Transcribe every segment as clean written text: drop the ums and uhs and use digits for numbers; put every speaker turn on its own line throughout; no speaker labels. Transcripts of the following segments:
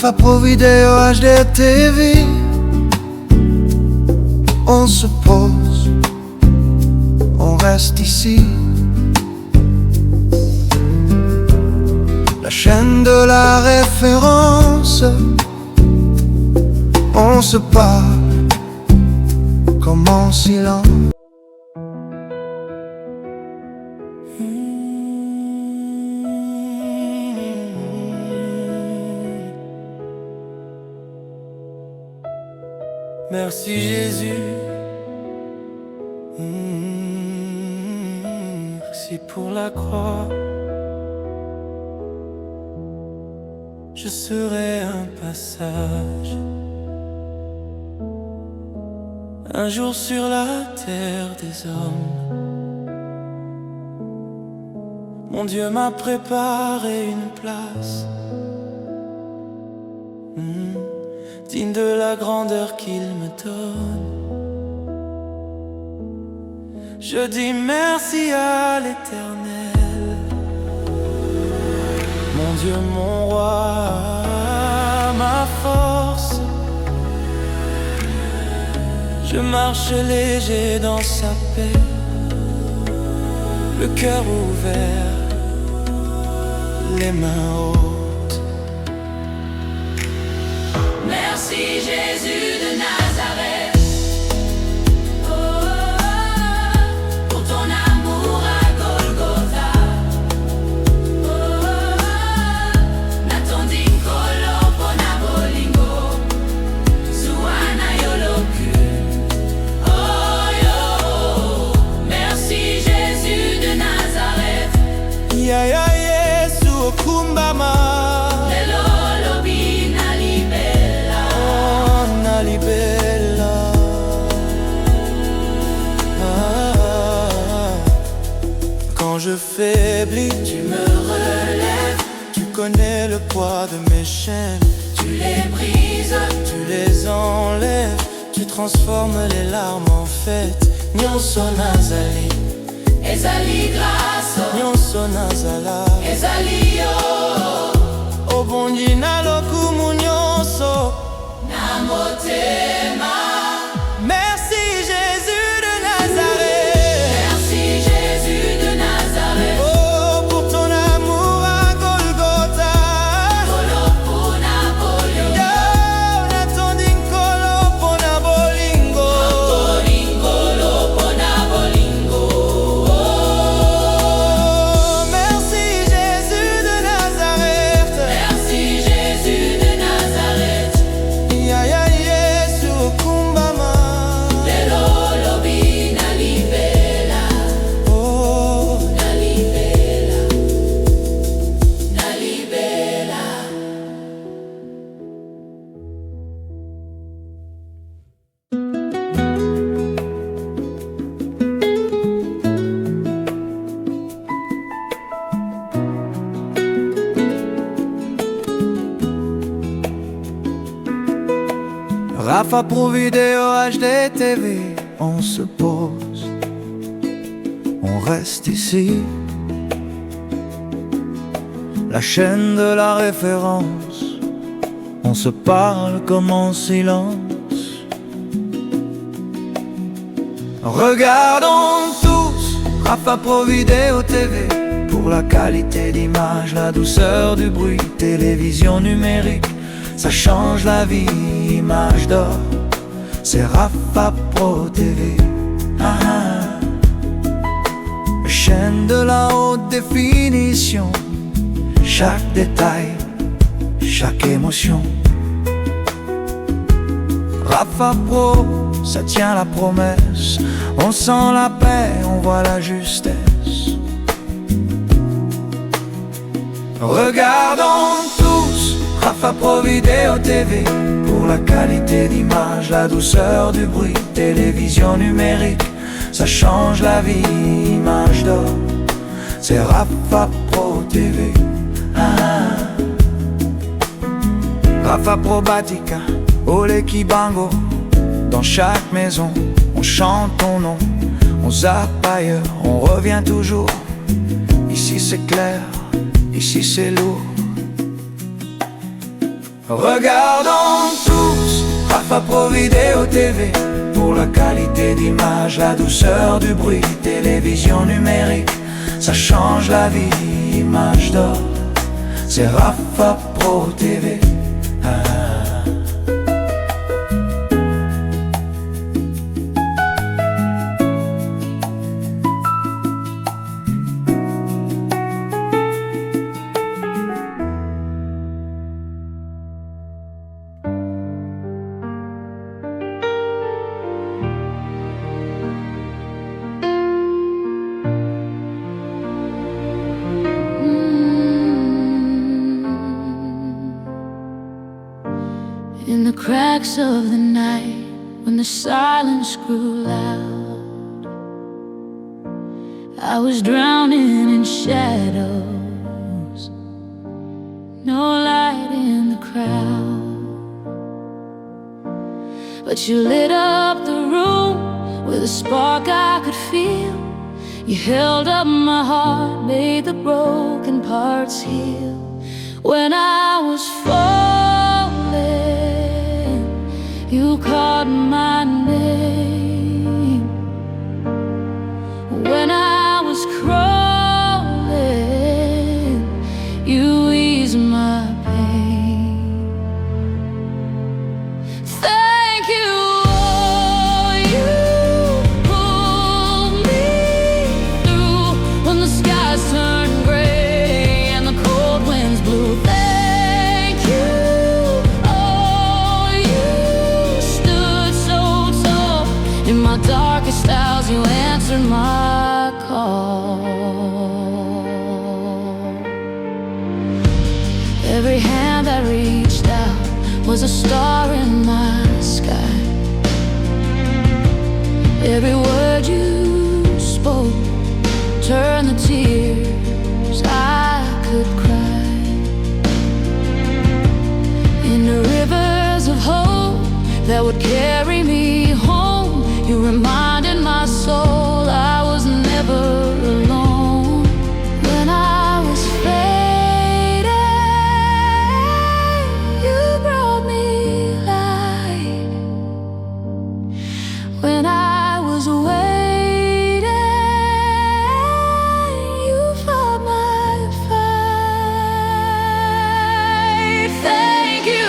Rafa Pro Vidéo HD TV. On se pose, on reste ici. La chaîne de la référence. On se parle comme en silence.
Merci Jésus, merci pour la croix. Je serai un passage, un jour sur la terre des hommes. Mon Dieu m'a préparé une place, digne de la grandeur qu'il me donne. Je dis merci à l'Éternel, mon Dieu, mon roi, ma force. Je marche léger dans sa paix, le cœur ouvert, les mains hautes.
Merci Jésus de Nazareth, pour ton amour à Golgotha. Natondi kolo pona bolingo, Suana yoloku. Oh yo, merci Jésus de Nazareth.
Ya ya Yesu okumbama. Quand je faiblis, tu me relèves. Tu connais le poids de mes chaînes.
Tu les brises,
tu les enlèves. Tu transformes les larmes en fête. Nyonso nazali,
ezali grâce,
nyonso nazala,
ezali yo.
Obongi na lokumu nyonso
na motema.
Merci Jésus de Nazareth.
Merci Jésus de Nazareth.
Oh, pour ton amour à Golgotha.
Kolo pona bolingo.
Yo, natondi kolo pona bolingo.
Kolo pona bolingo.
Oh, merci Jésus de Nazareth.
Merci Jésus de Nazareth.
Ya ya Yesu okumbama.
Lelo lobi na libela,
Oh,
na libela, na libela.
Rafa Pro Vidéo HD TV. On se pose, on reste ici. La chaîne de la référence. On se parle comme en silence. Regardons tous Rafa Pro Vidéo TV. Pour la qualité d'image, la douceur du bruit. Télévision numérique, ça change la vie. Image d'or, c'est Rafa Pro TV. Chaîne de la haute définition. Chaque détail, chaque émotion. Rafa Pro, ça tient la promesse. On sent la paix, on voit la justesse. Regardons tous Rafa Pro Vidéo TV. Pour la qualité d'image, la douceur du bruit. Télévision numérique, ça change la vie. Image d'or, c'est Rafa Pro TV. Rafa Pro Batika, Ole Kibango. Dans chaque maison, on chante ton nom. On zappe ailleurs, on revient toujours. Ici c'est clair, ici c'est lourd. Regardons tous Rafa Pro Vidéo TV. Pour la qualité d'image, la douceur du bruit, télévision numérique, ça change la vie, image d'or, c'est Rafa Pro TV.
In the cracks of the night, when the silence grew loud, I was drowning in shadows, no light in the crowd. But you lit up the room with a spark I could feel. You held up my heart, made the broken parts heal. When I was falling, you called my name. When I was crawling, you eased my pain. Thank you, oh, you pulled me through when the skies turned gray and the cold winds blew. Thank you. In my darkest hours, you answered my call. Every hand that reached out was a star in my sky. Every word you spoke turned the tears I could cry. In the rivers of hope that would carry me home, you reminded my soul I was never alone. When I was fading, you brought me light. When I was waiting, you fought my fight. Thank you.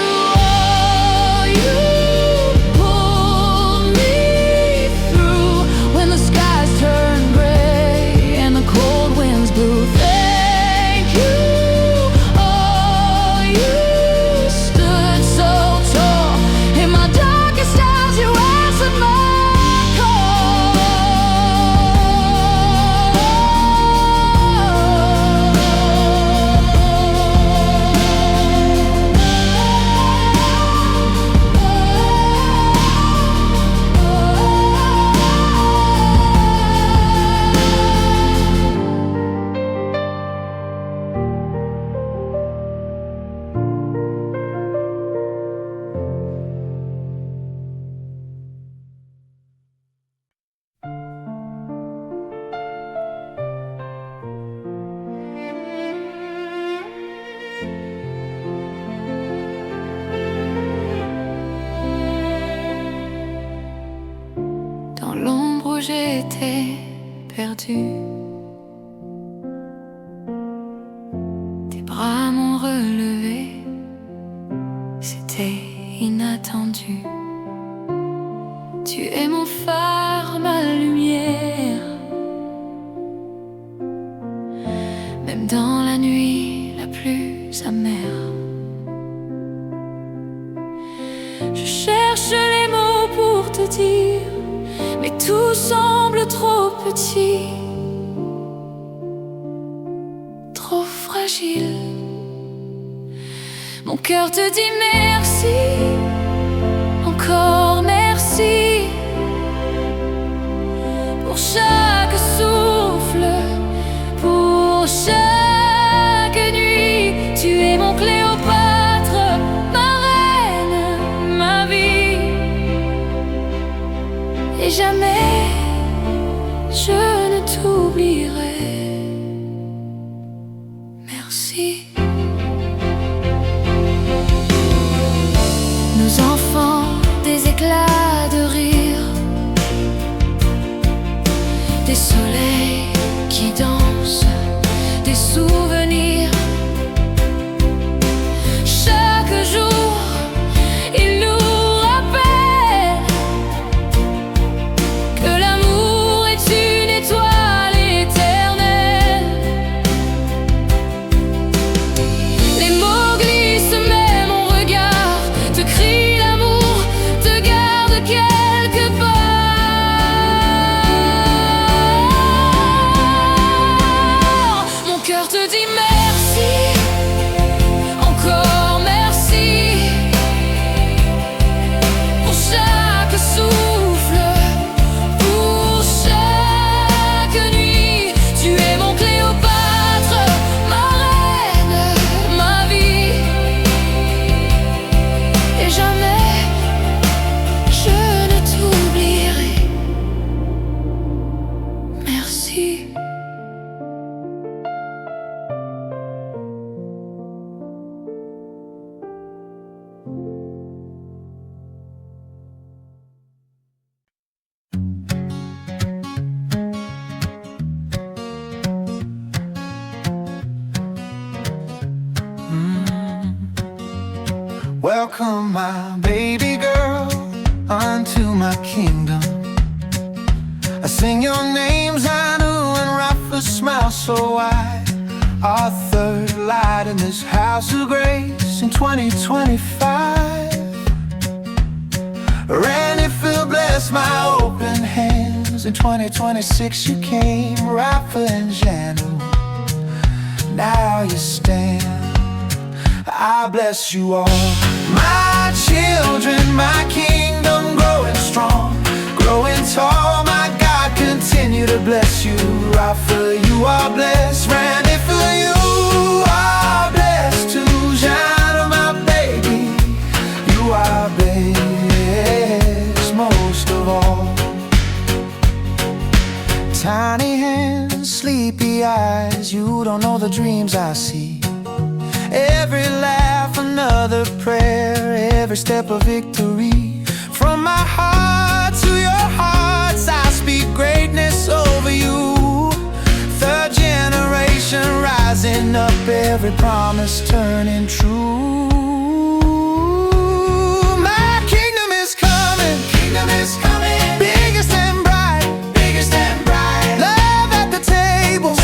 Dans l'ombre où j'étais perdue, tes bras m'ont relevé, c'était inattendu. Tu es mon phare, ma lumière, même dans la nuit la plus amère. Je cherche les mots pour te dire, mais tout semble trop petit, trop fragile. Mon cœur te dit merci, encore merci, pour chaque souffle, pour chaque nuit. Tu es mon Cléopâtre, ma reine, ma vie. Et jamais je ne t'oublierai. Merci.
Welcome my baby girl unto my kingdom. I sing your names, Anu and Rafa, smile so wide. Our third light in this house of grace in 2025. Randy Phil, bless my open hands. In 2026 you came, Rafa and Janu. Now you stand, I bless you all. My children, my kingdom growing strong, growing tall, my God, continue to bless you. Rafa, you are blessed. Randy, for you are blessed too. Jana, my baby, you are blessed most of all. Tiny hands, sleepy eyes, you don't know the dreams I see. Every laugh, another prayer, every step of victory. From my heart to your hearts, I speak greatness over you. Third generation rising up, every promise turning true. My kingdom is coming, biggest and bright, love at the table,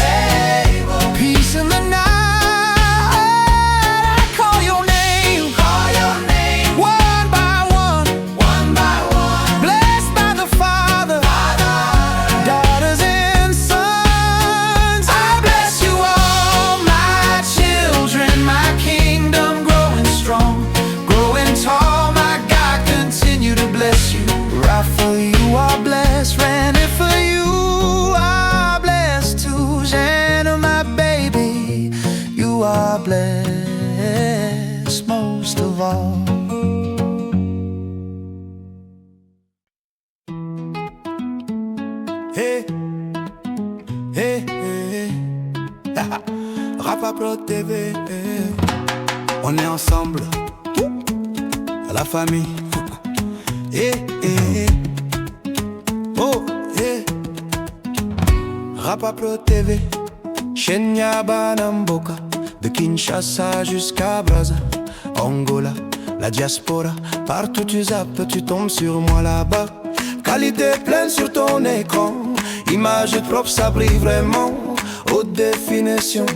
peace in the night. Bless most of all.
Hey, hey, hey. Rafa Pro TV. On est ensemble, la famille. Hey, hey, hey. Oh, hey. Rafa Pro TV. Kenya Banamboka. De Kinshasa jusqu'à Brazza, Angola, la diaspora. Partout tu zappes, tu tombes sur moi là-bas. Qualité pleine sur ton écran, image propre, ça brille vraiment. Haute définition,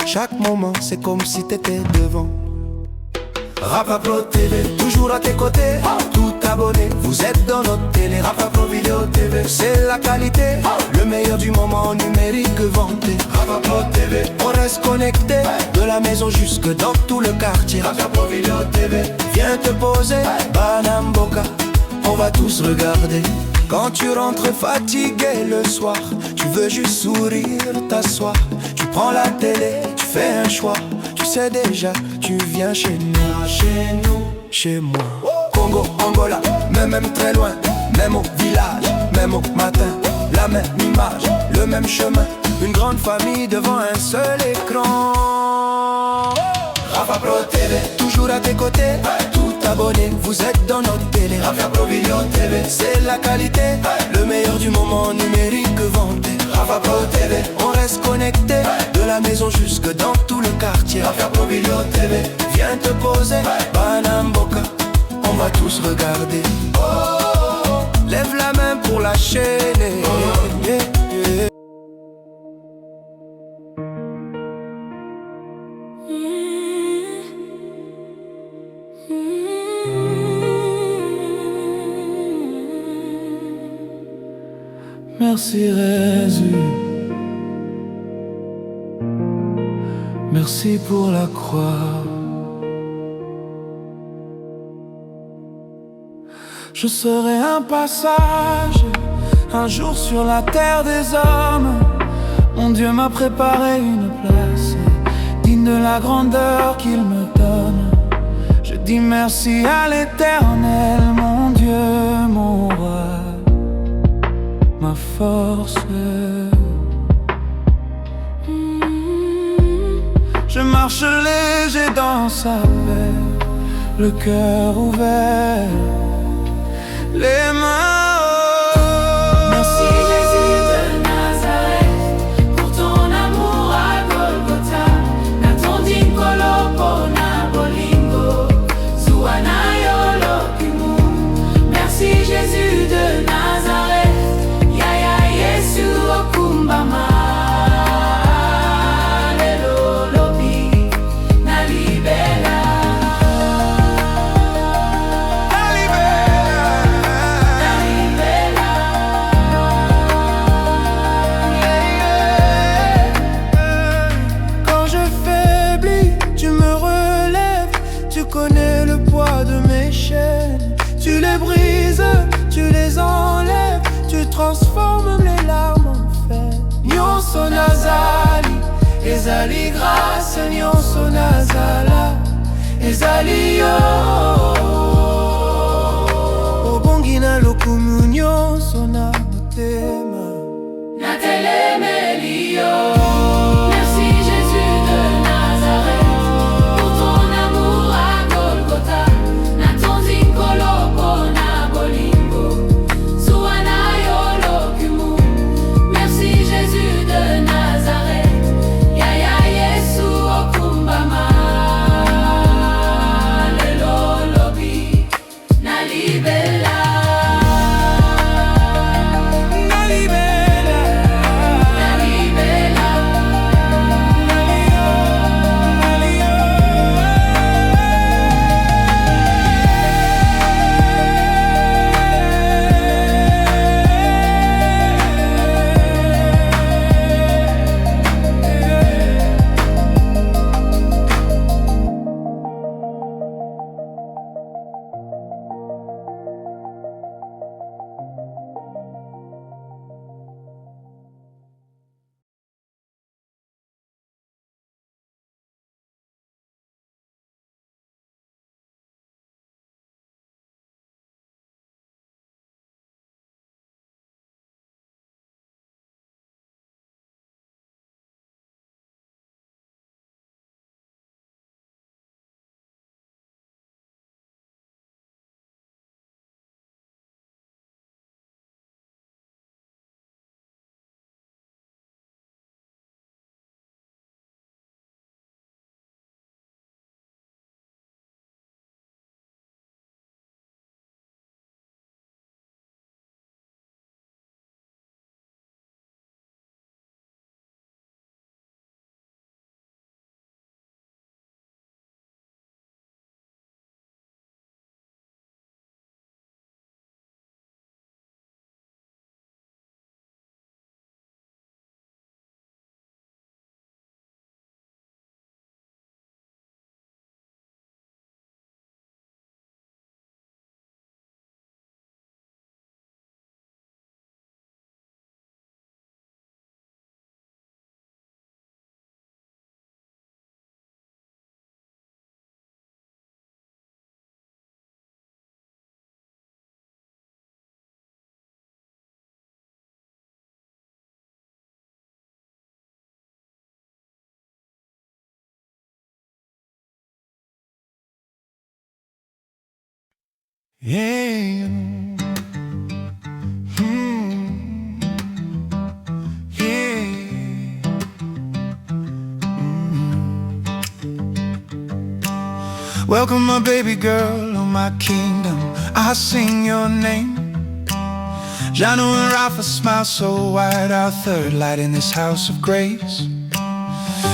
chaque moment c'est comme si t'étais devant. Rafa Pro TV, toujours à tes côtés, tout abonné, vous êtes dans notre télé. Rafa Pro Vidéo TV, c'est la qualité, le meilleur du moment numérique vanté. Rafa Pro TV, on reste connecté, de la maison jusque dans tout le quartier. Rafa Pro Vidéo TV, viens te poser, Banamboka, on va tous regarder. Quand tu rentres fatigué le soir, tu veux juste sourire, t'asseoir. Tu prends la télé, tu fais un choix. Tu sais déjà, tu viens chez nous, chez moi. Congo, Angola, même très loin, même au village, même au matin. La même image, le même chemin, une grande famille devant un seul écran. Rafa Pro TV, toujours à tes côtés, tout abonné, vous êtes dans notre télé. Rafa Pro Vidéo TV, c'est la qualité, le meilleur du moment numérique vanté. Rafa Pro TV, on reste connecté, de la maison jusque dans tout le quartier. Rafa Pro Vidéo TV, viens te poser, Banamboka, on va tous regarder. Oh, lève la main pour la chaîne. Yeah, yeah.
Merci Jésus, merci pour la croix. Je serai un passage, un jour sur la terre des hommes. Mon Dieu m'a préparé une place, digne de la grandeur qu'il me donne. Je dis merci à l'Éternel, mon Dieu, mon roi, ma force. Je marche léger dans sa paix, le cœur ouvert, les mains hautes.
Merci Jésus de Nazareth, pour ton amour à Golgotha. Natondin Kolopo na Bolingo, Zuana
transforme les larmes en fête. Nyonso nazali, ezali grâce. Nyonso nazala, ezali yo. Obongi na lokumu nyonso na motema,
natelemeli yo. Merci Jésus de Nazareth pour ton amour à Golgotha. Natondi koloko na bolingo suana yo lokumu. Merci Jésus de Nazareth, yaya Yesu okumbama. Lelo lobi na libela.
Yeah. Yeah. Welcome my baby girl on my kingdom, I sing your name. Janu and Rafa smile so wide, our third light in this house of grace.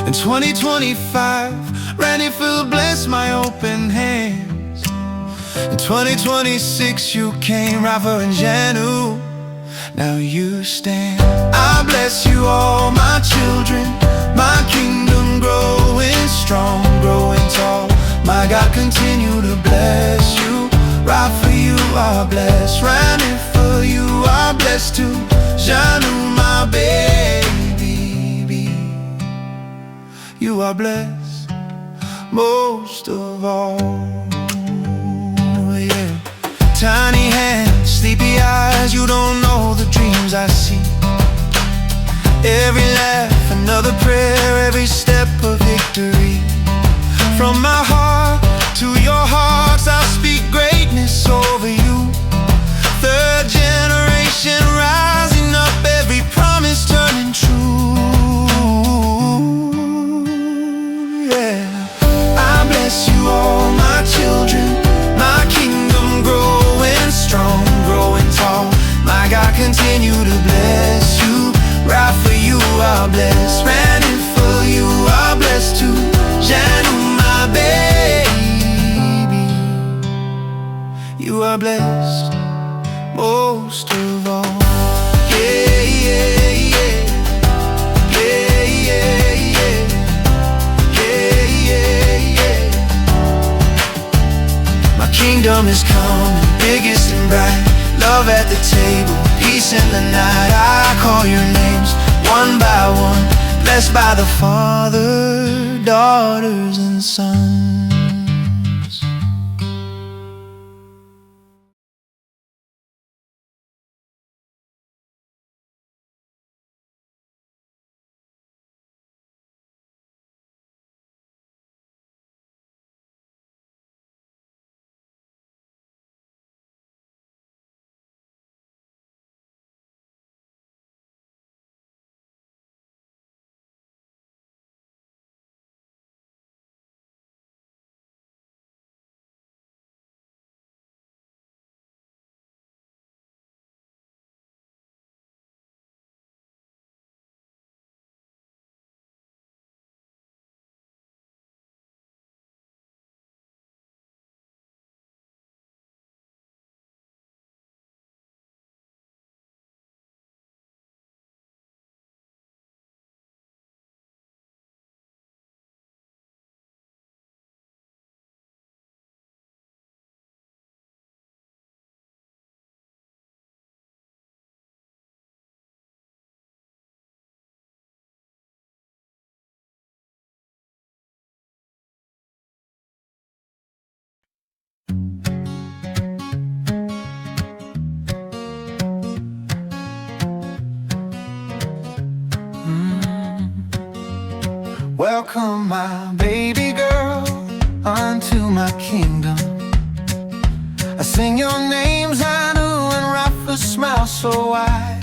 In 2025, Randy Phil bless my open hands. In 2026 you came, Rafa and Janu, now you stand. I bless you all my children, my kingdom growing strong, growing tall. My God continue to bless you. Rafa, you are blessed. Randy, for you are blessed too. Janu, my baby, you are blessed most of all. Yeah. Tiny hands, sleepy eyes, you don't know the dreams I see. Every laugh, another prayer, every step of victory. From my heart to your hearts, I'll speak greatness over you. Third generation rising up, every promise turning true. Yeah. I bless you all my children, my kingdom growing strong, growing tall. My God continue to bless you. Right for you are blessed, Randy for you are blessed too. Janu, my baby, you are blessed most of all. Yeah, yeah, yeah. Yeah, yeah, yeah. Yeah, yeah, yeah. My kingdom is coming, biggest and bright. Love at the table, Peace in the night, I call your names one by one, blessed by the Father, daughters and sons. Welcome, my baby girl, unto my kingdom. I sing your names, Anu and Rapha, smile so wide.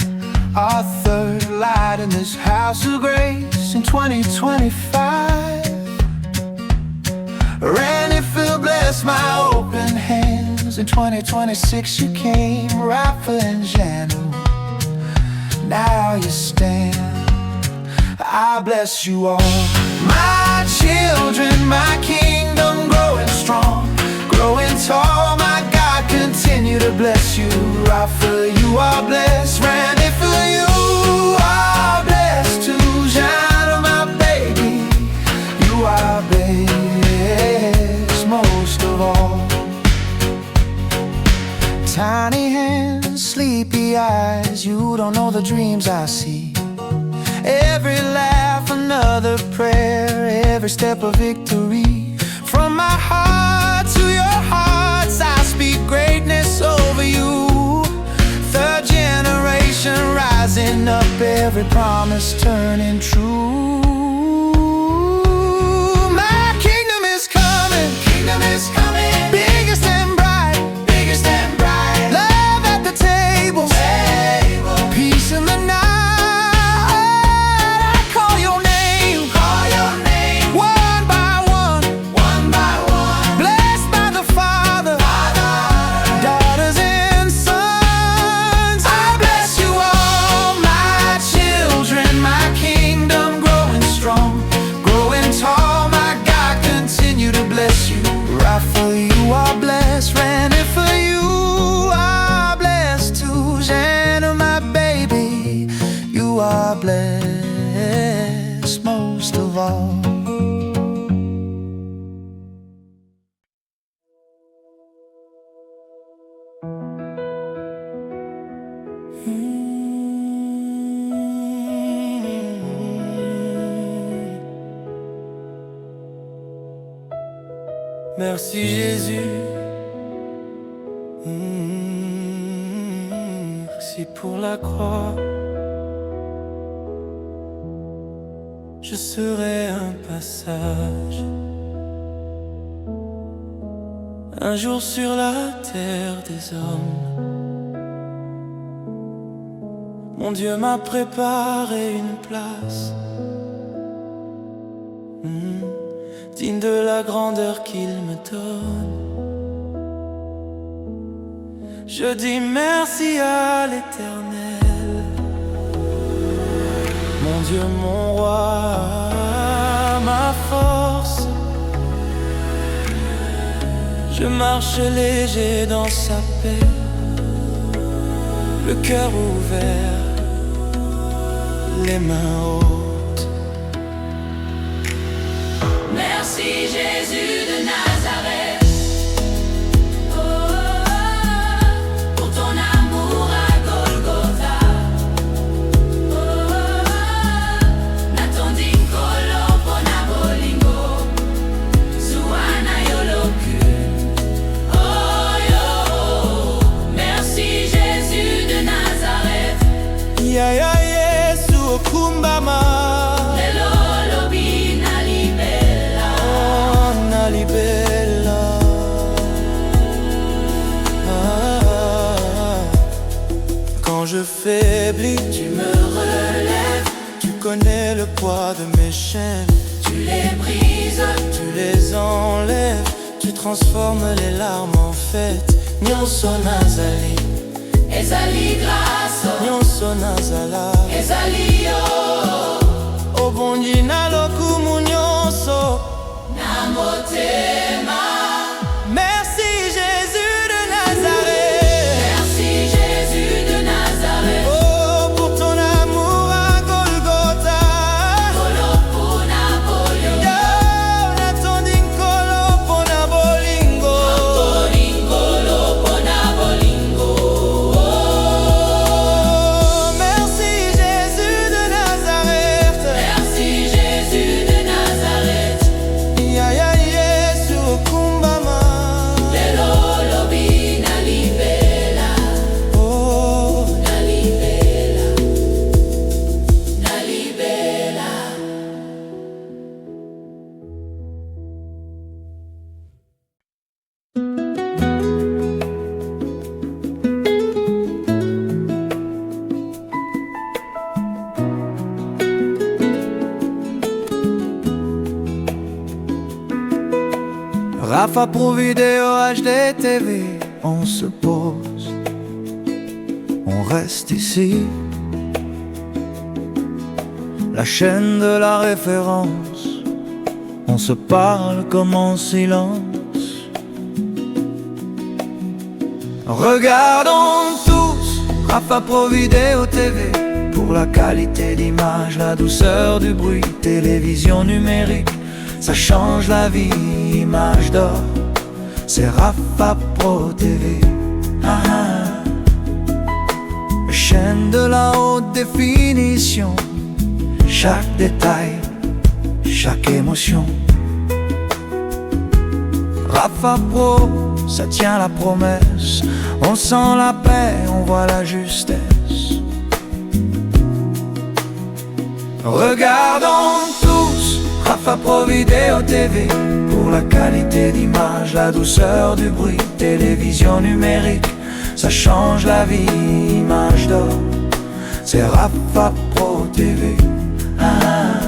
Our third light in this house of grace in 2025. Randy Phil, bless my open hands. In 2026 you came, Rapha and Janu. Now you stand, I bless you all. My children, my kingdom growing strong, growing tall, my God, continue to bless you. Rapha, you are blessed. Randy, for you are blessed too. Jana, my baby, you are blessed most of all. Tiny hands, sleepy eyes, you don't know the dreams I see. Every laugh, another prayer, every step a victory. From my heart to your hearts, I speak greatness over you. Third generation rising up, every promise turning true. My kingdom is coming, biggest and bright, love at the table, peace in the night. You are blessed, Randy, for you are blessed too. Jana, my baby, you are blessed most of all. Merci Jésus, merci pour la croix. Je serai un passage, un jour sur la terre des hommes. Mon Dieu m'a préparé une place, digne de la grandeur qu'il me donne. Je dis merci à l'Éternel, mon Dieu, mon roi, ma force. Je marche léger dans sa paix, le cœur ouvert, les mains hautes.
Merci Jésus de Nazareth, pour ton amour à Golgotha.
quand je faiblis,
Tu me relèves,
tu connais le poids de mes chaînes.
tu les brises,
Tu les enlèves, tu transformes les larmes en fête. Nyonso nazali,
ezali grâce,
nyonso nazala.
ezali yo,
Obongi na lokumu nyonso.
na motema.
Merci Jésus de Nazareth.
Merci Jésus de Nazareth.
Oh, pour ton amour à Golgotha.
Kolo pona bolingo,
Yo, natondi nkolo pona bolingo.
bolingolo pona bolingo.
Oh, merci Jésus de Nazareth.
Merci Jésus de Nazareth.
Ya ya Yesu kumbama.
Lelo lobi na libela,
Oh,
na libela, na libela.
Rafa Pro Vidéo HD TV, on se pose, on reste ici. La chaîne de la référence, on se parle comme en silence. Regardons tous Rafa Pro Vidéo TV, pour la qualité d'image, la douceur du bruit. Télévision numérique, ça change la vie, image d'or, c'est Rafa Pro TV. Ah, ah. Chaîne de la haute définition, chaque détail, chaque émotion. Rafa Pro, ça tient la promesse, on sent la paix, on voit la justesse. Regardons tous Rafa Pro Vidéo TV, pour la qualité d'image, la douceur du bruit. Télévision numérique, ça change la vie, image d'or, c'est Rafa Pro TV. Ah.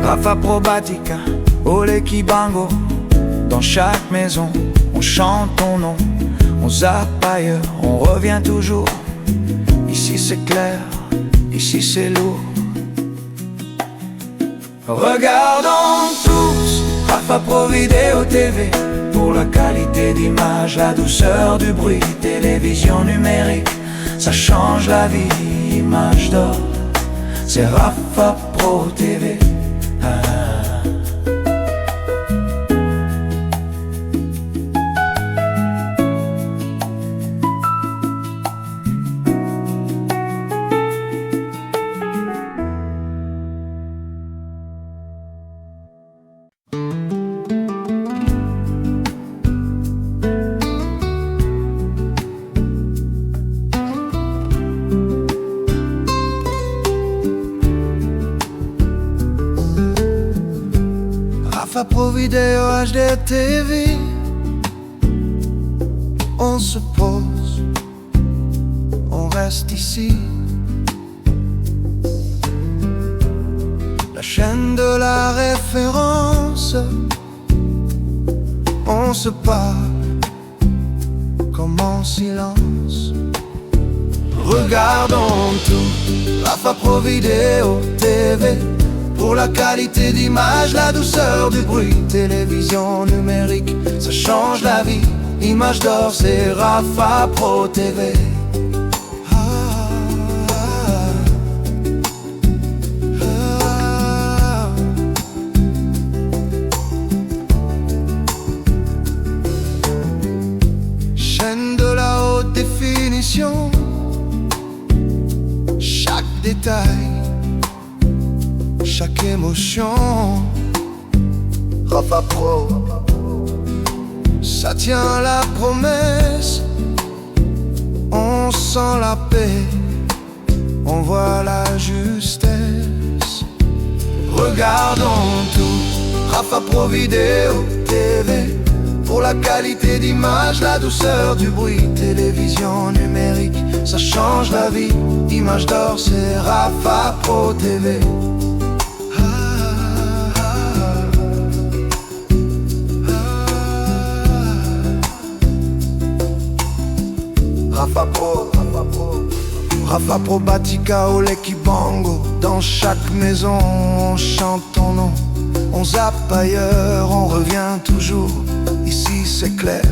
Rafa Pro Batika, Ole Kibango, dans chaque maison, on chante ton nom, on zappe ailleurs, on revient toujours. Ici c'est clair, ici c'est lourd. Regardons tous Rafa Pro Vidéo TV, pour la qualité d'image, la douceur du bruit. Télévision numérique, ça change la vie, image d'or, c'est Rafa Pro TV. Ah. Rafa Pro Vidéo HD TV, on se pose, on reste ici. La chaîne de la référence, on se parle comme en silence. Regardons tout Rafa Pro Vidéo TV, pour la qualité d'image, la douceur du bruit. Télévision numérique, ça change la vie, image d'or, c'est Rafa Pro TV. Ah, ah, ah. Chaîne de la haute définition, chaque détail, chaque émotion. Rafa Pro, ça tient la promesse, on sent la paix, on voit la justesse. Regardons tout Rafa Pro Vidéo TV,
pour la qualité d'image, la douceur du bruit. Télévision numérique, ça change la vie. Image d'or, c'est Rafa Pro TV. Rafa Pro, Rafa Pro, Rafa Pro Batika Oleki Bango. Dans chaque maison on chante ton nom. On zappe ailleurs, on revient toujours. Ici c'est clair,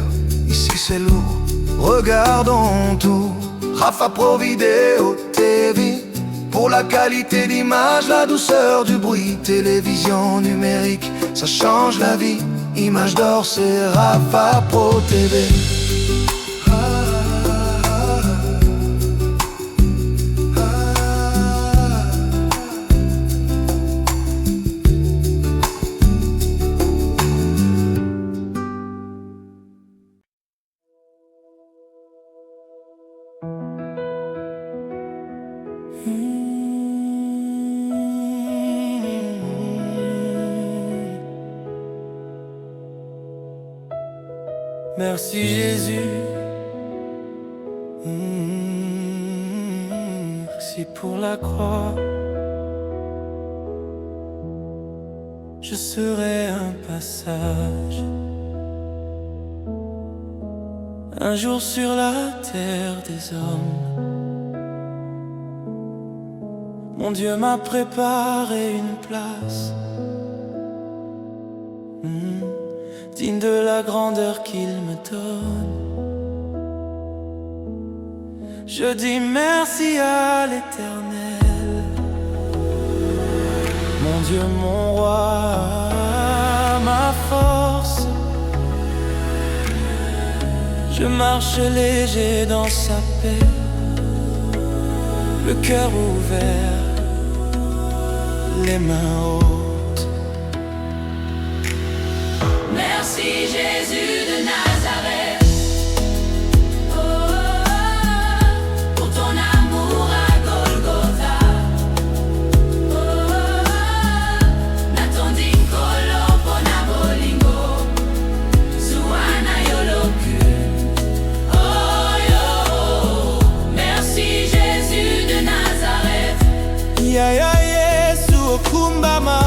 ici c'est lourd. Regardons tout. Rafa Pro Vidéo TV, pour la qualité d'image, la douceur du bruit. Télévision numérique, ça change la vie. Image d'or, c'est Rafa Pro TV. Merci Jésus, merci pour la croix. Je serai un passage, un jour sur la terre des hommes. Mon Dieu m'a préparé une place, digne de la grandeur qu'il me donne. Je dis merci à l'Éternel, mon Dieu, mon roi, ma force. Je marche léger dans sa paix, le cœur ouvert, les mains hautes.
Merci Jésus de Nazareth, oh, pour ton amour à Golgotha. Oh, natondi kolo pona bolingo, suana yoloku. Oh yo, merci Jésus de Nazareth.
Ya ya Yesu okumbama.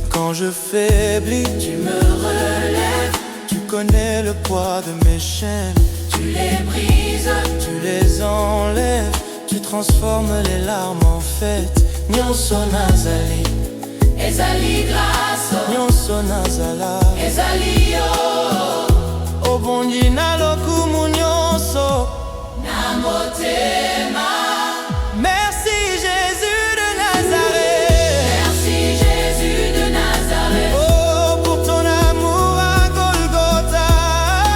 Quand je faiblis, tu me relèves. Tu connais le poids de mes chaînes.
Tu les brises,
tu les enlèves. Tu transformes les larmes en fête. Nyonso nazali,
ezali grâce,
nyonso nazala,
ezali yo,
obongi na lokumu nyonso
na motema.
Merci Jésus de Nazareth.
Merci Jésus de Nazareth.
Oh, pour ton amour à Golgotha.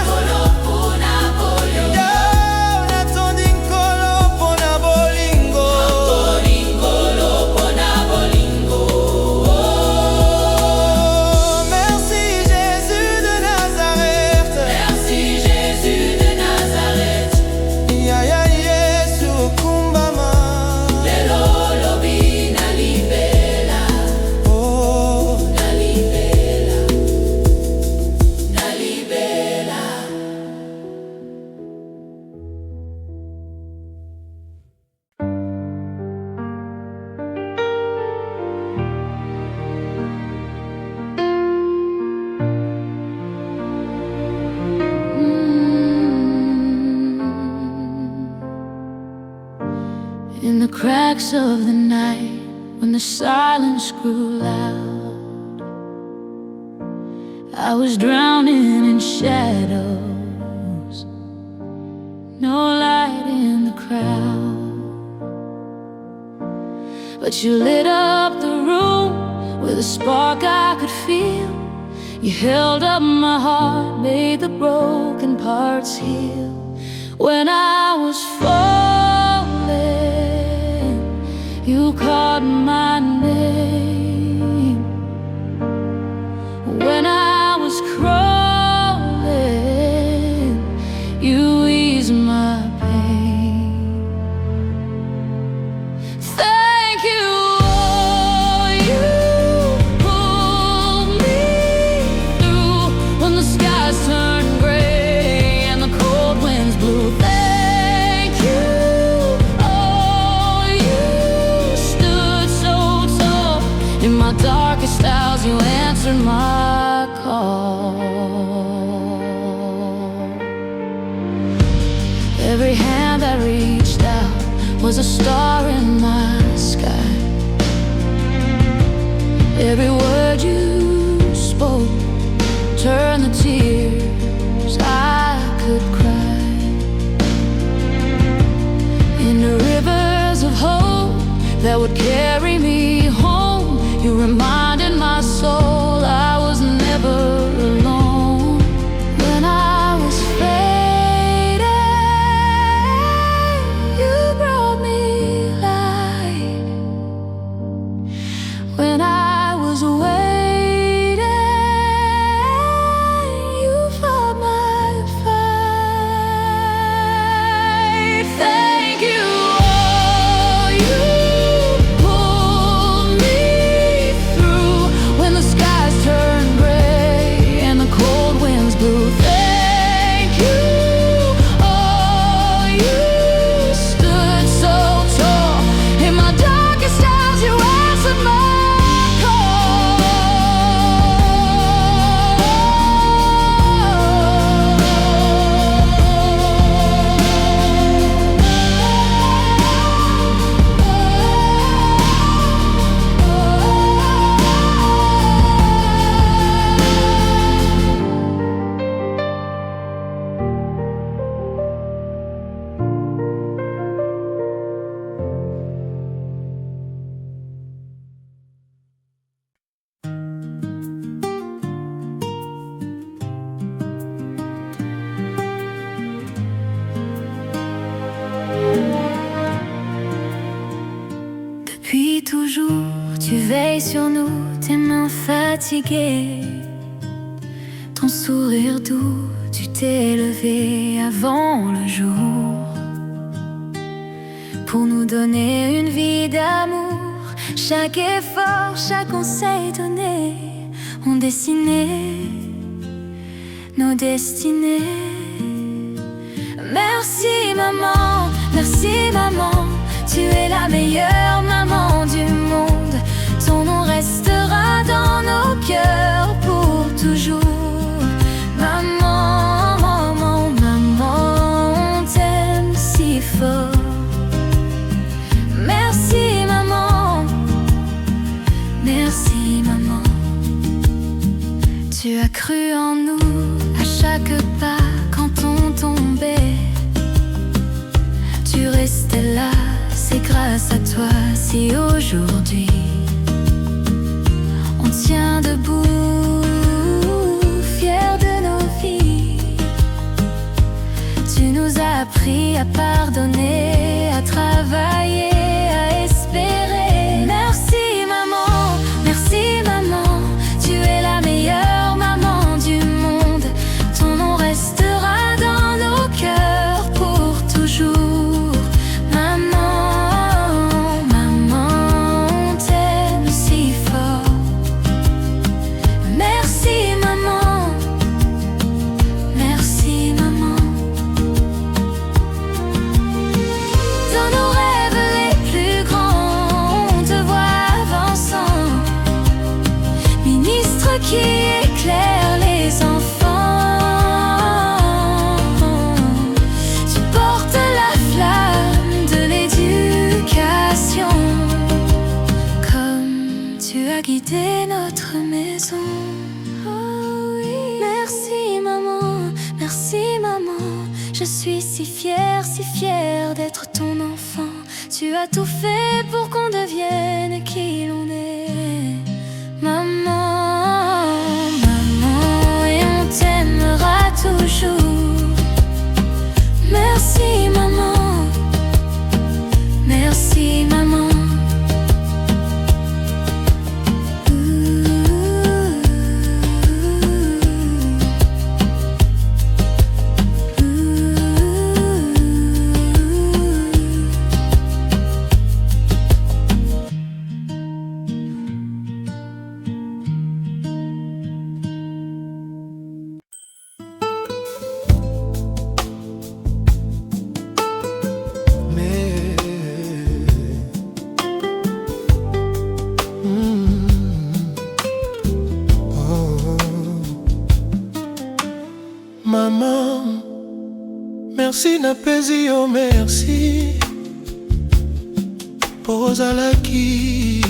Kolo pona bolingo.
Yo, natondi kolo pona bolingo.
Kolo pona bolingo.
Oh, merci Jésus de Nazareth.
Merci Jésus de Nazareth.
Ya ya Yesu okumbama.
Lelo lobi na libela,
Oh,
na libela, na libela.
In the cracks of the night, when the silence grew loud, I was drowning in shadows, no light in the crowd. But you lit up the room with a spark I could feel. You held up my heart, made the broken parts heal. When I was falling, you called my name. When I was crawling, you eased my pain. a star in my sky. Every word you spoke turned the tears I could cry into rivers of hope that would carry me home. You reminded my soul I was never alone. When I was fading, you brought me light. When I was waiting, you fought my fight. Thank you. Oh, you pulled me through when the skies turned gray and the cold winds blew. Thank you. Oh, you stood so tall in my darkest hours. You answered my Depuis toujours, tu veilles sur nous, tes mains fatiguées, ton sourire doux, tu t'es levé avant le jour pour nous donner une vie d'amour. Chaque effort, chaque conseil donné ont dessiné nos destinées. Merci maman, merci maman, tu es la meilleure maman du monde. Ton nom restera dans nos cœurs pour toujours. Maman, maman, maman, on t'aime si fort. Merci maman, merci maman. Tu as cru en nous à chaque pas quand on tombait. Tu restais là, c'est grâce à toi si aujourd'hui on tient debout, fiers de nos vies. Tu nous as appris à pardonner, à travailler, à espérer. Merci maman, merci maman, tu es la meilleure maman du monde. Ton nom restera dans nos cœurs pour toujours. Maman, maman, on t'aime si fort. Merci maman, merci maman. Dans nos rêves les plus grands, on te voit avançant, ministre qui éclaire les enfants. Tu portes la flamme de l'éducation, comme tu as guidé notre maison. Oh oui. Merci maman, merci maman, je suis si fière d'être ton enfant. Tu as tout fait pour qu'on devienne qui l'on est. Maman, maman, et on t'aimera toujours. Merci maman, merci maman.
Maman, merci n'apaisi, oh merci. ozalaki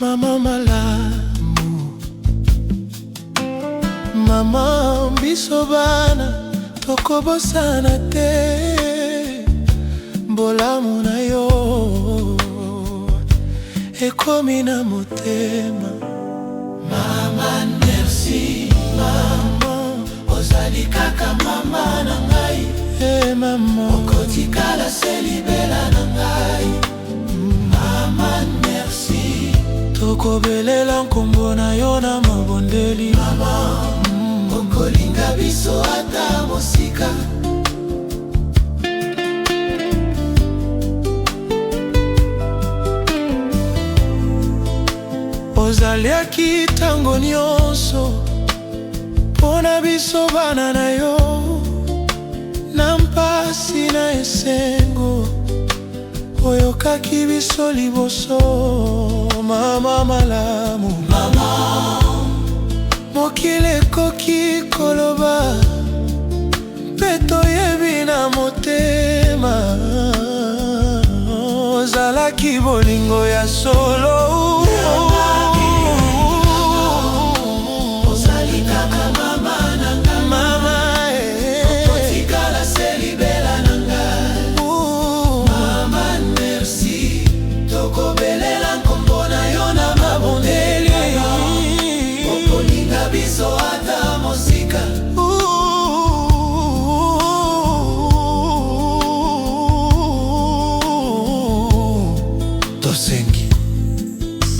mama malamu. Mama biso bana tokobosana te, bolamu na yo ekomi na motema. Mama merci mama, ozali kaka mama na ngai. Hey mama, okotikala se libela na ngai. Mama merci, tokobelela nkombo na yo na mabondeli. Mama, okolinga biso ata mosika. Ozaliaki tango nyonso mpona biso bana na yo, na mpasi na esengo oyokaki biso liboso. Mama malamu, mama mokili ekoki koloba mpe toyebi na motema. Ozalaki bolingo ya solo.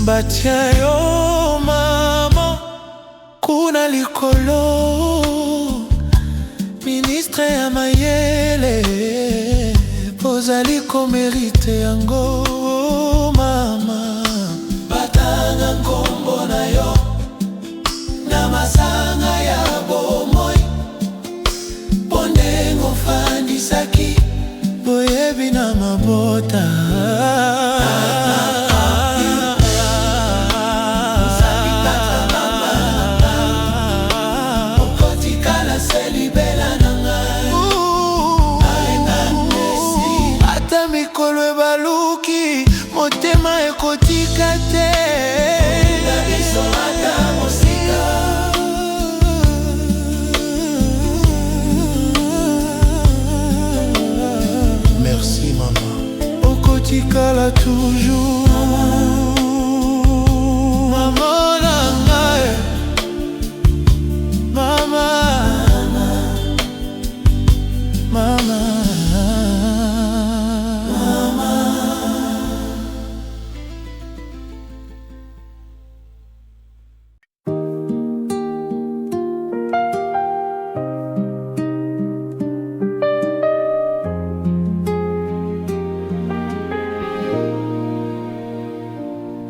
Batia yo mama kuna likolo, ministre ya mayele pozali komerite yango. Mama batanga nkombo na yo na masanga ya bomoi, pondengo fandisaki boyebi na mabota. Mikolo ebaluki motema ekotika te. Merci mama, okotikala toujours. Mama na ngai, mama, mama.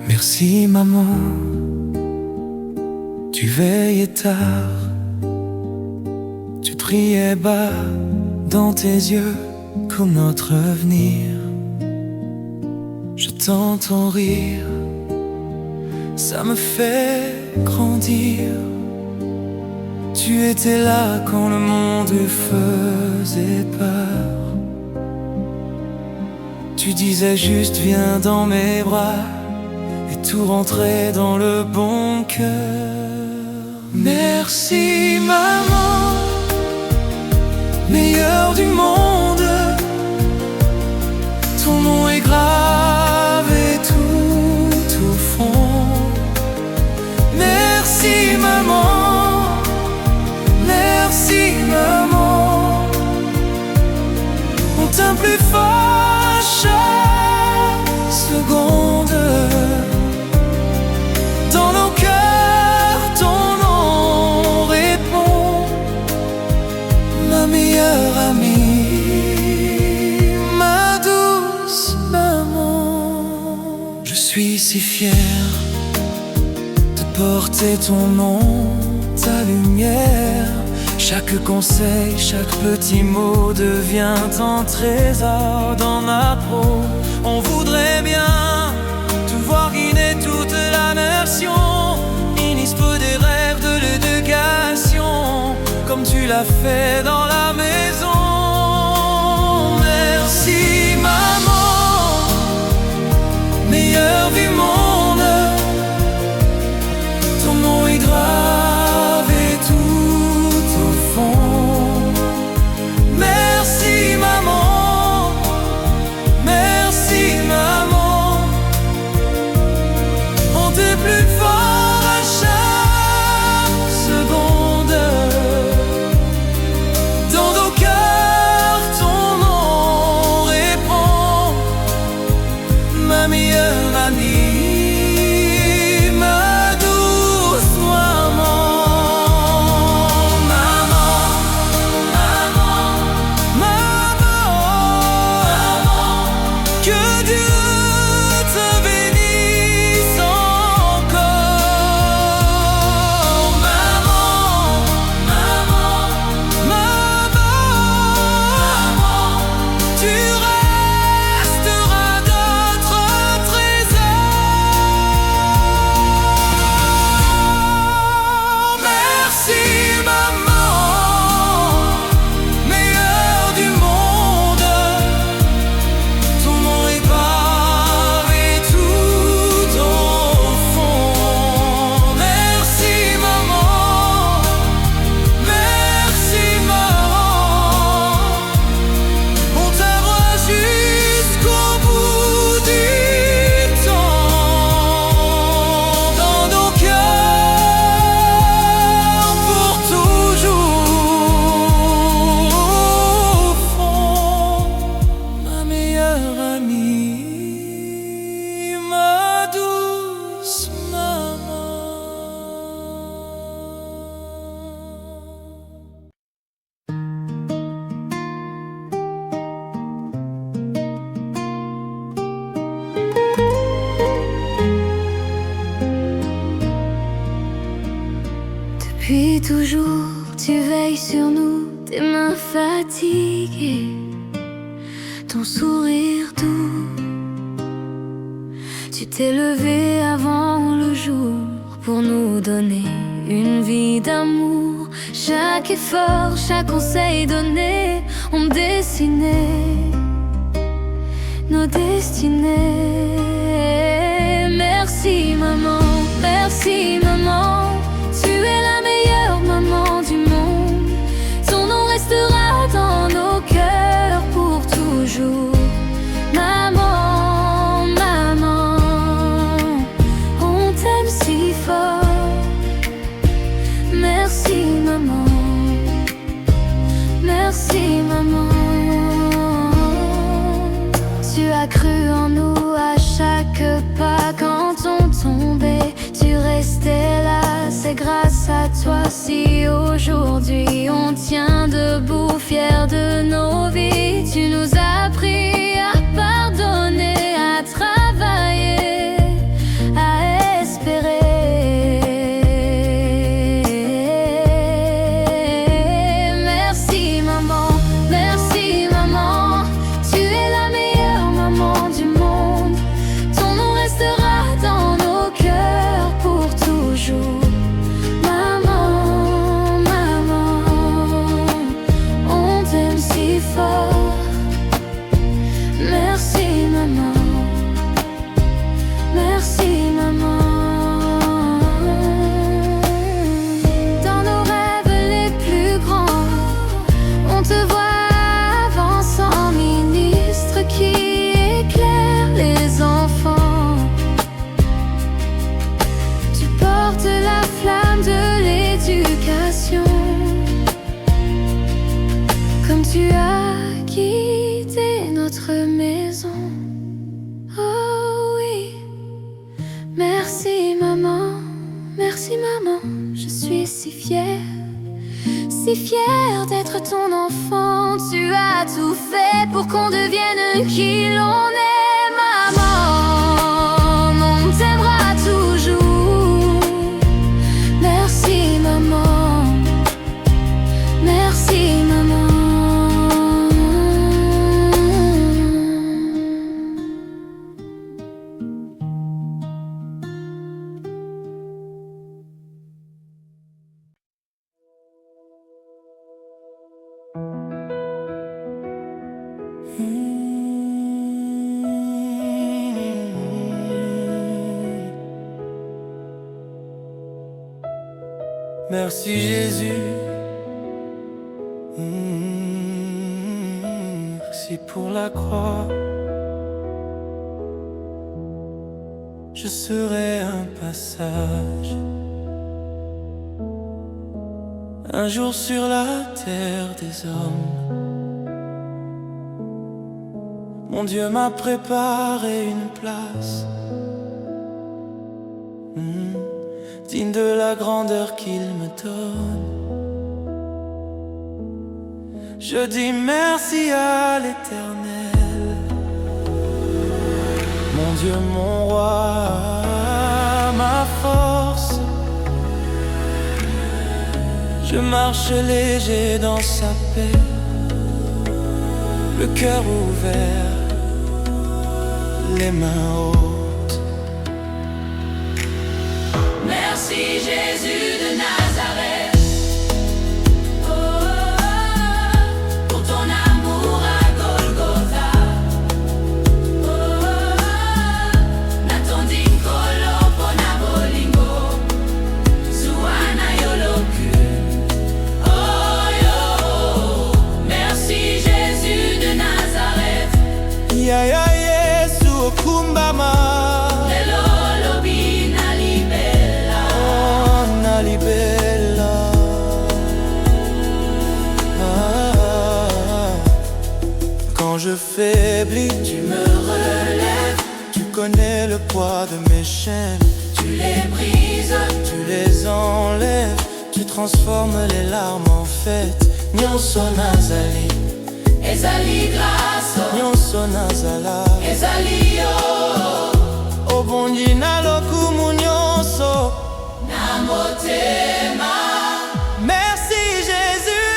Merci maman, tu veillais tard, tu priais bas dans tes yeux comme notre avenir. Je t'entends rire, ça me fait grandir. Tu étais là quand le monde faisait peur. Tu disais juste viens dans mes bras, tout rentrer dans le bon cœur. Merci maman, meilleure du monde. Ton nom est gravé tout au fond. Merci maman, merci maman. On t'aime plus fort chaque seconde. Dans nos cœurs, ton nom répond. Ma meilleure amie, ma douce maman. Je suis si fier de porter ton nom, ta lumière. Chaque conseil, chaque petit mot devient un trésor dans ma peau. On voudrait bien te voir guider toute la nation, ministre des rêves de l'éducation, comme tu l'as fait dans la maison. Merci maman,
sur nous tes mains fatiguées, ton sourire doux. Tu t'es levé avant le jour pour nous donner une vie d'amour. Chaque effort, chaque conseil donné ont dessiné nos destinées. Merci maman, merci maman, tu es la meilleure maman du monde. Ton nom restera dans nos cœurs pour toujours. Maman, maman, on t'aime si fort. Merci maman, merci maman. Tu as cru en nous à chaque pas. Quand on tombait, tu restais là. C'est grâce à toi si aujourd'hui on tient debout, fiers de nos vies. Tu nous as appris à pardonner, à travailler, à espérer. Merci maman, merci maman, tu es la meilleure maman du monde. Ton nom restera dans nos cœurs pour toujours. Maman, maman, on t'aime si fort. Merci maman, merci maman. Dans nos rêves les plus grands, on te voit avançant, ministre qui éclaire les enfants. Tu portes la flamme de l'éducation, comme tu as guidé notre maison. Oh oui, merci maman, je suis si fière d'être ton enfant. Tu as tout fait pour qu'on devienne qui l'on est. Maman, on t'aimera toujours. Merci maman, merci maman.
Merci Jésus, merci pour la croix. Je serai un passage, un jour sur la terre des hommes. Mon Dieu m'a préparé une place, digne de la grandeur qu'il me donne. Je dis merci à l'Éternel, mon Dieu, mon roi, ma force. Je marche léger dans sa paix, le cœur ouvert, les mains hautes.
Merci Jésus de Nazareth, pour ton amour à Golgotha. Natondi kolo pona bolingo, Suana yoloku. Oh yo, merci Jésus de Nazareth.
Ya ya Yesu okumbama. Quand je faiblis, tu me relèves. Tu connais le poids de mes chaînes.
Tu les brises,
tu les enlèves. Tu transformes les larmes en fête. Nyonso nazali,
ezali grâce,
nyonso nazala,
ezali yo.
Obongi na lokumu nyonso
na motema.
Merci Jésus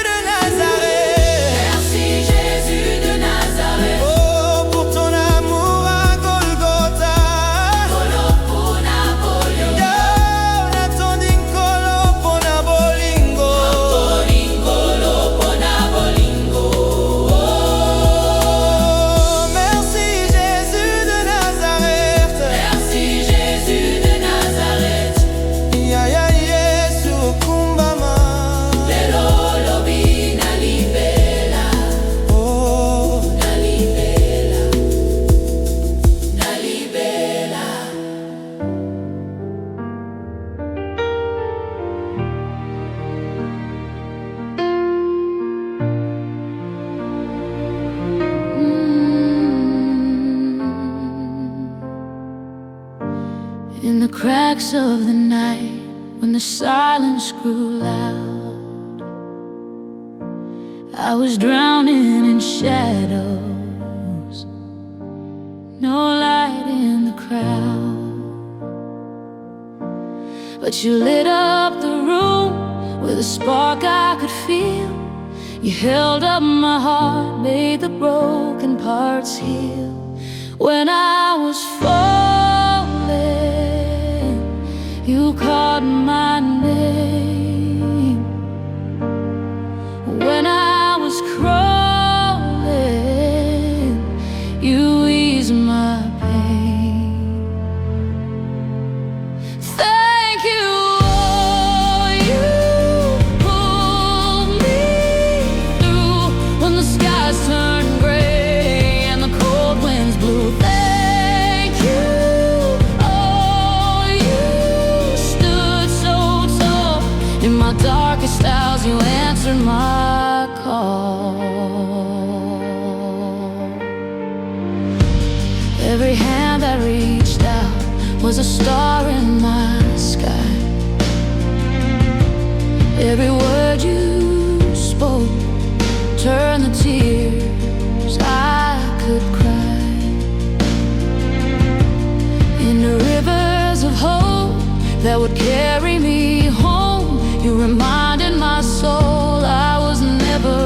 In the cracks of the night, when the silence grew loud, I was drowning in shadows, no light in the crowd. But you lit up the room with a spark I could feel. You held up my heart, made the broken parts heal. When I was falling, you called my name. When I was crawling, you eased my pain. Thank you, oh, you pulled me through when the skies turned gray and the cold winds blew. Thank you, oh, you stood so tall. In my darkest hours, you answered my call. Every hand that reached out was a star in my sky. Every word you spoke turned the tears I could cry into rivers of hope that would carry me home. You reminded my soul I was never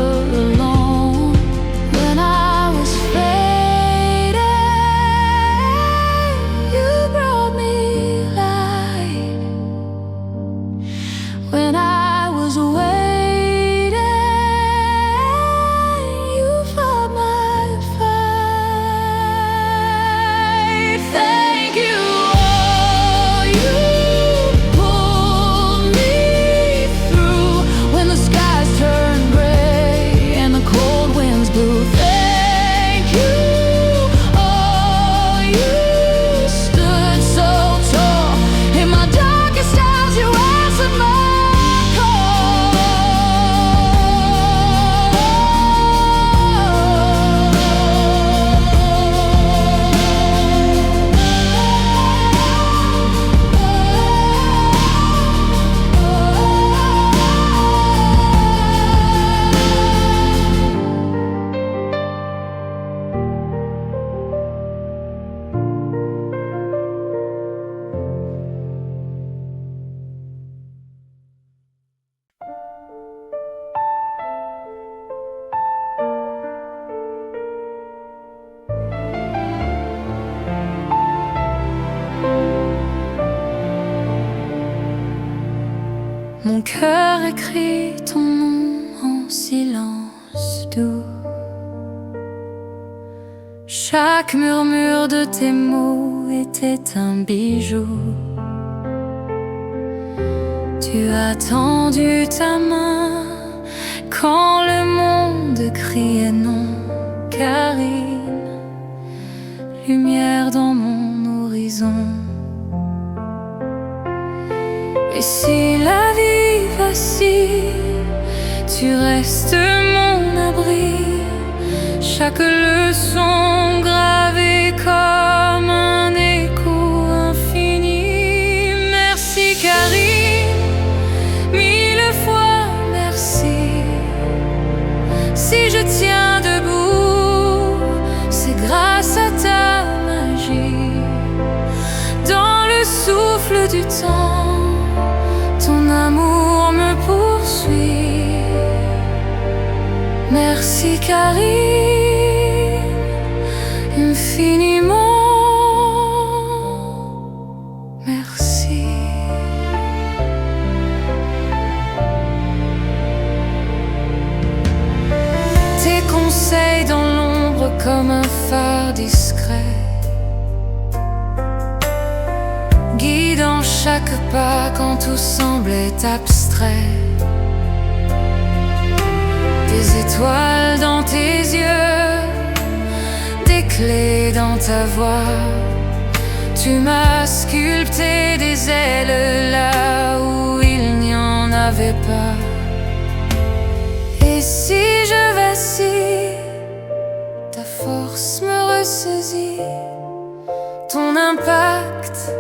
alone. When I was fading, you brought me light. When I was waiting, you fought my fight. Thank you, oh, you pulled me through when the skies turned gray and the cold winds blew. Thank you, oh, you stood so tall. In my darkest hours, you answered my Mon cœur écrit ton nom en silence doux. Chaque murmure de tes mots était un bijou. Tu as tendu ta main quand le monde criait non. Karine, lumière dans mon horizon. Et si la vie vacille, tu restes mon abri. Chaque leçon gravée comme un écho infini. Merci Karine, mille fois merci. Si je tiens debout, c'est grâce à ta magie. Dans le souffle du temps, ton amour me poursuit. Merci Karine, infiniment merci. Tes conseils dans l'ombre comme un phare discret, guidant chaque pas quand tout semblait abstrait. Des étoiles dans tes yeux, des clés dans ta voix. Tu m'as sculpté des ailes là où il n'y en avait pas. Et si je vacille, ta force me ressaisit. Ton impact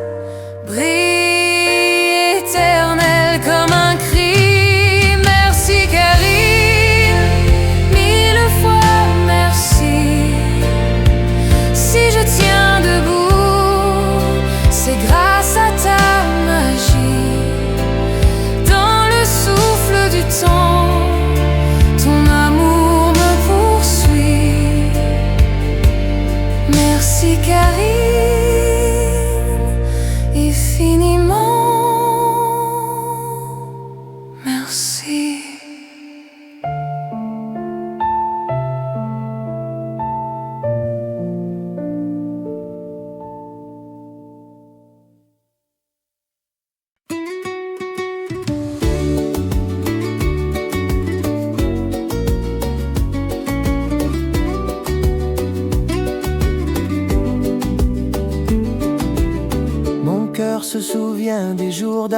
brille éternel comme un cri. Merci Karine, mille fois merci. Si je tiens debout, c'est grâce à ta magie. Dans le souffle du temps, ton amour me poursuit. Merci Karine, infiniment merci.
Mon cœur se souvient des jours